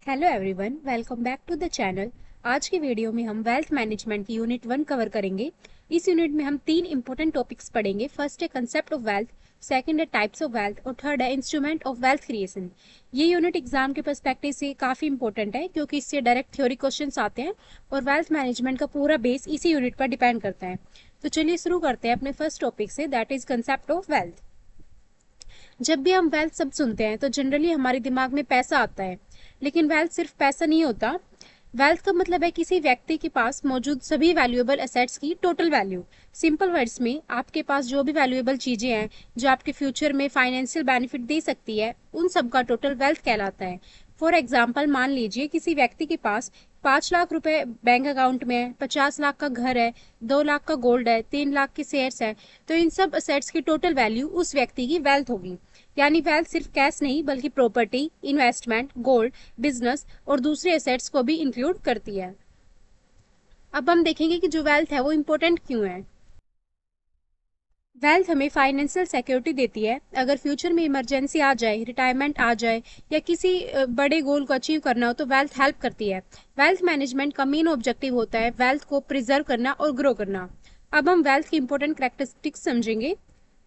Hello everyone, welcome back to the channel. आज की video में हम वेल्थ मैनेजमेंट की यूनिट 1 कवर करेंगे। इस यूनिट में हम 3 इंपॉर्टेंट टॉपिक्स पढ़ेंगे। फर्स्ट है कंसेप्ट ऑफ वेल्थ, सेकंड है टाइप्स ऑफ वेल्थ और थर्ड है इंस्ट्रूमेंट ऑफ वेल्थ क्रिएशन। ये यूनिट एग्जाम के पर्सपेक्टिव से काफ़ी इंपॉर्टेंट है क्योंकि इससे डायरेक्ट थ्योरी क्वेश्चंस आते हैं और वेल्थ मैनेजमेंट का पूरा बेस इसी यूनिट पर डिपेंड करता है। तो चलिए शुरू करते हैं अपने फर्स्ट टॉपिक से, that is concept of wealth. जब भी हम वेल्थ शब्द सुनते हैं तो जनरली हमारे दिमाग में पैसा आता है, लेकिन वेल्थ सिर्फ पैसा नहीं होता। वेल्थ का मतलब है किसी व्यक्ति के पास मौजूद सभी वैल्यूएबल एसेट्स की टोटल वैल्यू। सिंपल वर्ड्स में आपके पास जो भी वैल्यूएबल चीजें हैं जो आपके फ्यूचर में फाइनेंशियल बेनिफिट दे सकती है, उन सब का टोटल वेल्थ कहलाता है। फॉर एग्जाम्पल, मान लीजिए किसी व्यक्ति के पास 5 लाख रुपए बैंक अकाउंट में है, 50 लाख का घर है, 2 लाख का गोल्ड है, 3 लाख के शेयर्स है, तो इन सब असेट्स की टोटल वैल्यू उस व्यक्ति की वेल्थ होगी। यानी वेल्थ सिर्फ कैश नहीं बल्कि प्रॉपर्टी, इन्वेस्टमेंट, गोल्ड, बिजनेस और दूसरे एसेट्स को भी इंक्लूड करती है। अब हम देखेंगे कि जो वेल्थ है वो इम्पोर्टेंट क्यों है। वेल्थ हमें फाइनेंशियल सिक्योरिटी देती है। अगर फ्यूचर में इमरजेंसी आ जाए, रिटायरमेंट आ जाए या किसी बड़े गोल को अचीव करना हो तो वेल्थ हेल्प करती है। वेल्थ मैनेजमेंट का मेन ऑब्जेक्टिव होता है वेल्थ को प्रिजर्व करना और ग्रो करना। अब हम वेल्थ की इंपॉर्टेंट कैरेक्टरिस्टिक्स समझेंगे।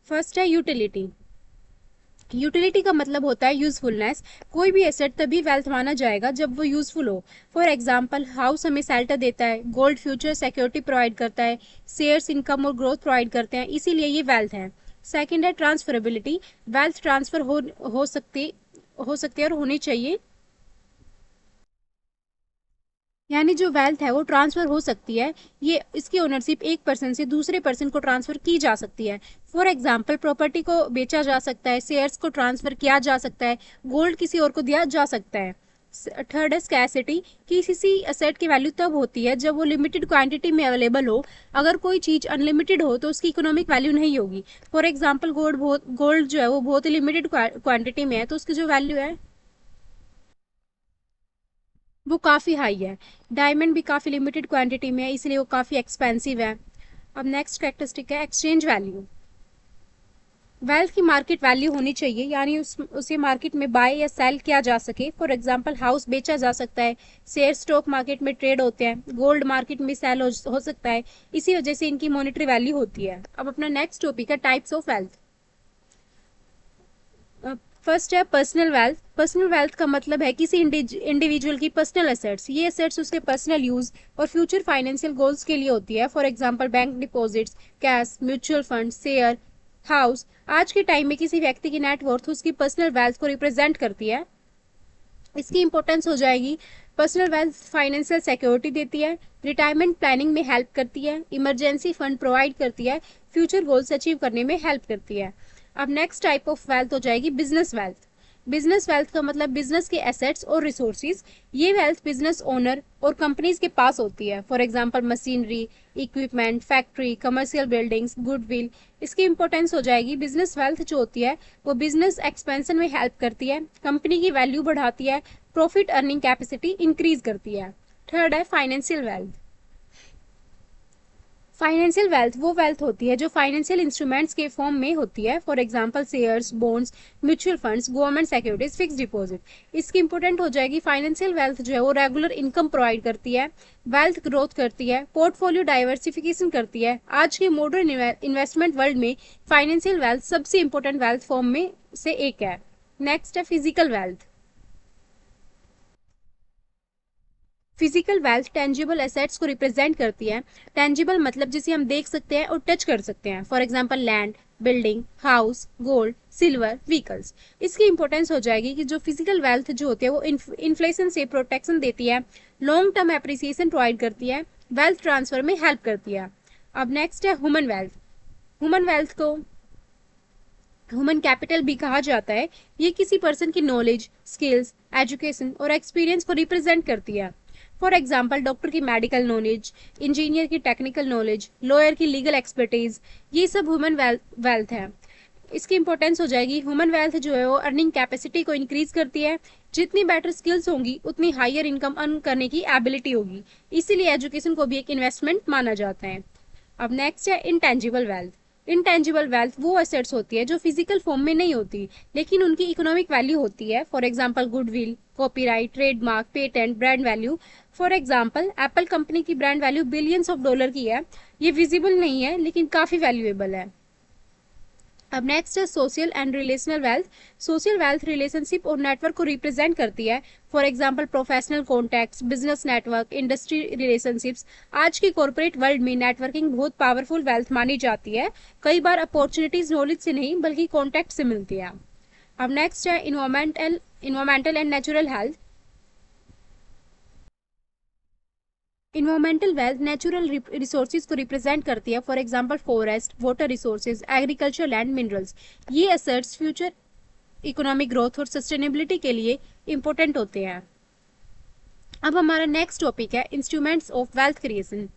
फर्स्ट है यूटिलिटी। यूटिलिटी का मतलब होता है यूजफुलनेस। कोई भी एसेट तभी वेल्थ माना जाएगा जब वो यूजफुल हो। फॉर एग्जाम्पल, हाउस हमें शेल्टर देता है, गोल्ड फ्यूचर सिक्योरिटी प्रोवाइड करता है, शेयर्स इनकम और ग्रोथ प्रोवाइड करते हैं, इसीलिए ये वेल्थ है। सेकंड है ट्रांसफरेबिलिटी। वेल्थ ट्रांसफर हो सकती है और होनी चाहिए। यानी जो वेल्थ है वो ट्रांसफर हो सकती है। ये इसकी ओनरशिप एक पर्सन से दूसरे पर्सन को ट्रांसफर की जा सकती है। फॉर एग्जाम्पल, प्रॉपर्टी को बेचा जा सकता है, शेयर्स को ट्रांसफर किया जा सकता है, गोल्ड किसी और को दिया जा सकता है। थर्ड है स्कैसिटी। किसी एसेट की वैल्यू तब होती है जब वो लिमिटेड क्वांटिटी में अवेलेबल हो। अगर कोई चीज अनलिमिटेड हो तो उसकी इकोनॉमिक वैल्यू नहीं होगी। फॉर एग्जाम्पल, गोल्ड जो है वो बहुत ही लिमिटेड क्वांटिटी में है तो उसकी जो वैल्यू है वो काफ़ी हाई है। डायमंड भी काफ़ी लिमिटेड क्वांटिटी में है इसलिए वो काफ़ी एक्सपेंसिव है। अब नेक्स्ट कैरेक्टरिस्टिक है एक्सचेंज वैल्यू। वेल्थ की मार्केट वैल्यू होनी चाहिए, यानी उसे मार्केट में बाय या सेल किया जा सके। फॉर एग्जांपल, हाउस बेचा जा सकता है, शेयर स्टॉक मार्केट में ट्रेड होते हैं, गोल्ड मार्केट में सेल हो सकता है। इसी वजह से इनकी मॉनेटरी वैल्यू होती है। अब अपना नेक्स्ट टॉपिक है टाइप्स ऑफ वेल्थ। फर्स्ट है पर्सनल वेल्थ। पर्सनल वेल्थ का मतलब है किसी इंडिविजुअल की पर्सनल एसेट्स। ये एसेट्स उसके पर्सनल यूज और फ्यूचर फाइनेंशियल गोल्स के लिए होती है। For example, bank deposits, cash, mutual fund, share, house. आज के टाइम में किसी व्यक्ति की नेटवर्थ उसकी पर्सनल वेल्थ को रिप्रेजेंट करती है। इसकी इंपॉर्टेंस हो जाएगी। पर्सनल वेल्थ फाइनेंशियल सिक्योरिटी देती है, रिटायरमेंट प्लानिंग में हेल्प करती है, इमरजेंसी फंड प्रोवाइड करती है, फ्यूचर गोल्स अचीव करने में हेल्प करती है। अब नेक्स्ट टाइप ऑफ वेल्थ हो जाएगी बिजनेस वेल्थ। बिजनेस वेल्थ का मतलब बिजनेस के एसेट्स और रिसोर्सेज। ये वेल्थ बिजनेस ओनर और कंपनीज के पास होती है। For example, machinery, equipment, factory, commercial buildings, goodwill. इसकी इंपॉर्टेंस हो जाएगी। बिजनेस वेल्थ जो होती है वो बिजनेस एक्सपेंशन में हेल्प करती है, कंपनी की वैल्यू बढ़ाती है, प्रॉफिट अर्निंग कैपेसिटी इंक्रीज करती है। थर्ड है फाइनेंशियल वेल्थ। फाइनेंशियल वेल्थ वो वेल्थ होती है जो फाइनेंशियल इंस्ट्रूमेंट्स के फॉर्म में होती है। For example, shares, bonds, mutual funds, government securities, fix deposit. इसकी इंपॉर्टेंट हो जाएगी। फाइनेंशियल वेल्थ जो है वो रेगुलर इनकम प्रोवाइड करती है, वेल्थ ग्रोथ करती है, पोर्टफोलियो डाइवर्सिफिकेशन करती है। आज के मॉडर्न इन्वेस्टमेंट वर्ल्ड में फाइनेंशियल वेल्थ सबसे इंपॉर्टेंट वेल्थ फॉर्म में से एक है। नेक्स्ट है physical wealth. Physical wealth tangible assets को रिप्रेजेंट करती है। टेंजिबल मतलब जिसे हम देख सकते हैं और टच कर सकते हैं। For example, land, building, house, gold, silver, vehicles. इसकी इंपॉर्टेंस हो जाएगी कि जो फिजिकल वेल्थ जो होती है वो इन्फ्लेशन से प्रोटेक्शन देती है, लॉन्ग टर्म एप्रिसिएशन प्रोवाइड करती है, वेल्थ ट्रांसफर में हेल्प करती है। अब नेक्स्ट है ह्यूमन वेल्थ। ह्यूमन वेल्थ को ह्यूमन कैपिटल भी कहा जाता है। ये किसी पर्सन की नॉलेज, स्किल्स, एजुकेशन और एक्सपीरियंस को रिप्रेजेंट करती है। फॉर एग्जाम्पल, डॉक्टर की मेडिकल नॉलेज, इंजीनियर की टेक्निकल नॉलेज, लॉयर की लीगल एक्सपर्टीज, ये सब ह्यूमन वेल्थ है। इसकी इंपॉर्टेंस हो जाएगी। ह्यूमन वेल्थ जो है वो अर्निंग कैपेसिटी को इंक्रीज करती है। जितनी बेटर स्किल्स होंगी उतनी हायर इनकम अर्न करने की एबिलिटी होगी। इसीलिए एजुकेशन को भी एक इन्वेस्टमेंट माना जाता है। अब नेक्स्ट है इंटेंजिबल वेल्थ। इंटेंजिबल वेल्थ वो एसेट्स होती है जो फिजिकल फॉर्म में नहीं होती लेकिन उनकी इकोनॉमिक वैल्यू होती है। For example goodwill, copyright, trademark, patent, brand value. For example Apple company की brand value billions of dollar की है। ये विजिबल नहीं है लेकिन काफी वैल्यूएबल है। अब नेक्स्ट है social and relational wealth. Social wealth relationship और नेटवर्क को रिप्रेजेंट करती है। For example professional contacts, business network, industry relationships. आज की कॉर्पोरेट वर्ल्ड में नेटवर्किंग बहुत पावरफुल वेल्थ मानी जाती है। कई बार अपॉर्चुनिटीज नॉलेज से नहीं बल्कि कॉन्टैक्ट से मिलती है। अब नेक्स्ट है environmental and natural health. Environmental wealth natural resources को रिप्रेजेंट करती है। For example forest, water resources, agriculture land, minerals. ये एसेट्स फ्यूचर इकोनॉमिक ग्रोथ और सस्टेनेबिलिटी के लिए इंपॉर्टेंट होते हैं। अब हमारा नेक्स्ट टॉपिक है instruments of wealth creation.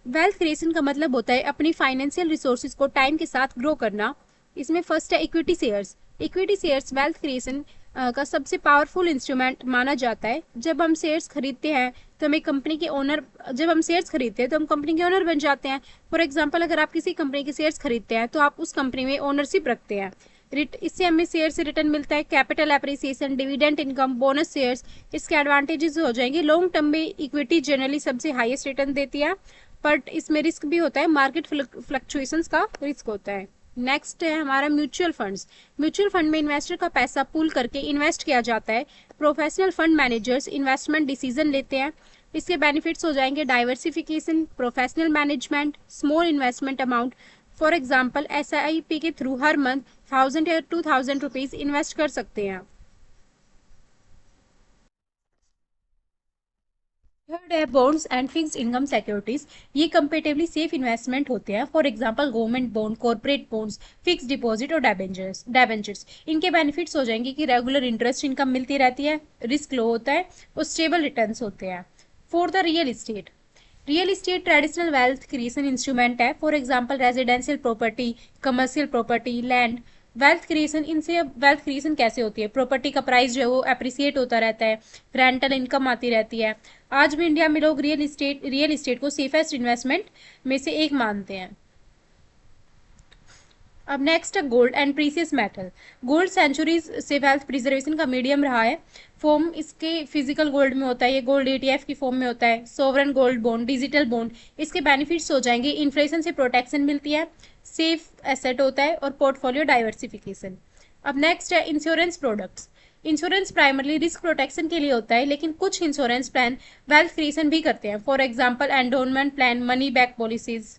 Wealth creation का मतलब होता है अपनी फाइनेंशियल रिसोर्सेज को टाइम के साथ ग्रो करना। इसमें फर्स्ट है equity shares. Equity shares wealth creation का सबसे पावरफुल इंस्ट्रूमेंट माना जाता है। जब हम शेयर्स खरीदते हैं तो हमें कंपनी के ओनर जब हम शेयर्स खरीदते हैं तो हम कंपनी के ओनर बन जाते हैं। फॉर एग्जांपल अगर आप किसी कंपनी के शेयर्स खरीदते हैं तो आप उस कंपनी में ओनरशिप रखते हैं। इससे हमें शेयर से रिटर्न मिलता है, capital appreciation, dividend income, bonus shares. इसके एडवांटेजेस हो जाएंगे। लॉन्ग टर्म में इक्विटी जनरली सबसे हाईएस्ट रिटर्न देती है बट इसमें रिस्क भी होता है, मार्केट फ्लक्चुएशंस का रिस्क होता है। नेक्स्ट है हमारा म्यूचुअल फंड्स। म्यूचुअल फंड में इन्वेस्टर का पैसा पूल करके इन्वेस्ट किया जाता है। Professional fund managers investment decision लेते हैं। इसके बेनिफिट्स हो जाएंगे diversification, professional management, small investment amount. For example SIP के थ्रू हर मंथ 1000 या 2000 रुपीज इन्वेस्ट कर सकते हैं। थर्ड है bonds and fixed income securities. ये कंपेरेटिवली सेफ इन्वेस्टमेंट होते हैं। For example government bond, corporate bonds, fixed deposit और डेबेंचर्स। इनके बेनिफिट्स हो जाएंगे कि रेगुलर इंटरेस्ट इनकम मिलती रहती है, रिस्क लो होता है और स्टेबल रिटर्न्स होते हैं। फोर्थ है real estate. Real estate traditional wealth creation instrument है। For example residential property, commercial property, land. Wealth creation इनसे वेल्थ क्रिएशन कैसे होती है? प्रॉपर्टी का प्राइस जो है वो अप्रिसिएट होता रहता है, रेंटल इनकम आती रहती है। आज भी इंडिया में लोग रियल इस्टेट को सेफेस्ट इन्वेस्टमेंट में से एक मानते हैं। अब नेक्स्ट है gold and precious metal. Gold centuries से वेल्थ प्रिजर्वेशन का मीडियम रहा है। फॉर्म इसके फिजिकल गोल्ड में होता है, ये गोल्ड ETF की फॉर्म में होता है। Sovereign gold bond, digital bond. इसके बेनिफिट्स हो जाएंगे इन्फ्लेशन से प्रोटेक्शन मिलती है, सेफ एसेट होता है और पोर्टफोलियो डाइवर्सिफिकेशन। अब नेक्स्ट है insurance products. Insurance primarily risk protection के लिए होता है लेकिन कुछ इंश्योरेंस प्लान वेल्थ क्रिएशन भी करते हैं। For example endowment plan, money back policies.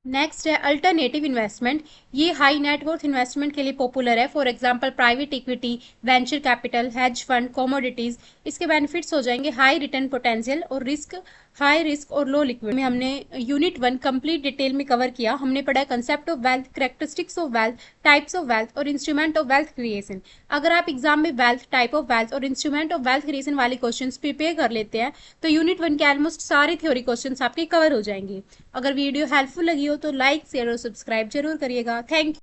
Next है अल्टरनेटिव इन्वेस्टमेंट। ये हाई नेटवर्थ इन्वेस्टमेंट के लिए पॉपुलर है। For example private equity, venture capital, hedge fund, commodities. इसके बेनिफिट्स हो जाएंगे हाई रिटर्न पोटेंशियल और हाई रिस्क और लो लिक्विड। में हमने यूनिट 1 कंप्लीट डिटेल में कवर किया। हमने पढ़ा concept of wealth, characteristics of wealth, types of wealth और इंस्ट्रूमेंट ऑफ वेल्थ क्रिएशन। अगर आप एग्जाम में वेल्थ, टाइप ऑफ वेल्थ और इंस्ट्रूमेंट ऑफ वेल्थ क्रिएशन वाले क्वेश्चन प्रिपेयर कर लेते हैं तो यूनिट 1 के ऑलमोस्ट सारे थ्योरी क्वेश्चन आपके कवर हो जाएंगे। अगर वीडियो हेल्पफुल लगी हो तो लाइक, शेयर और सब्सक्राइब जरूर करिएगा। Thank you.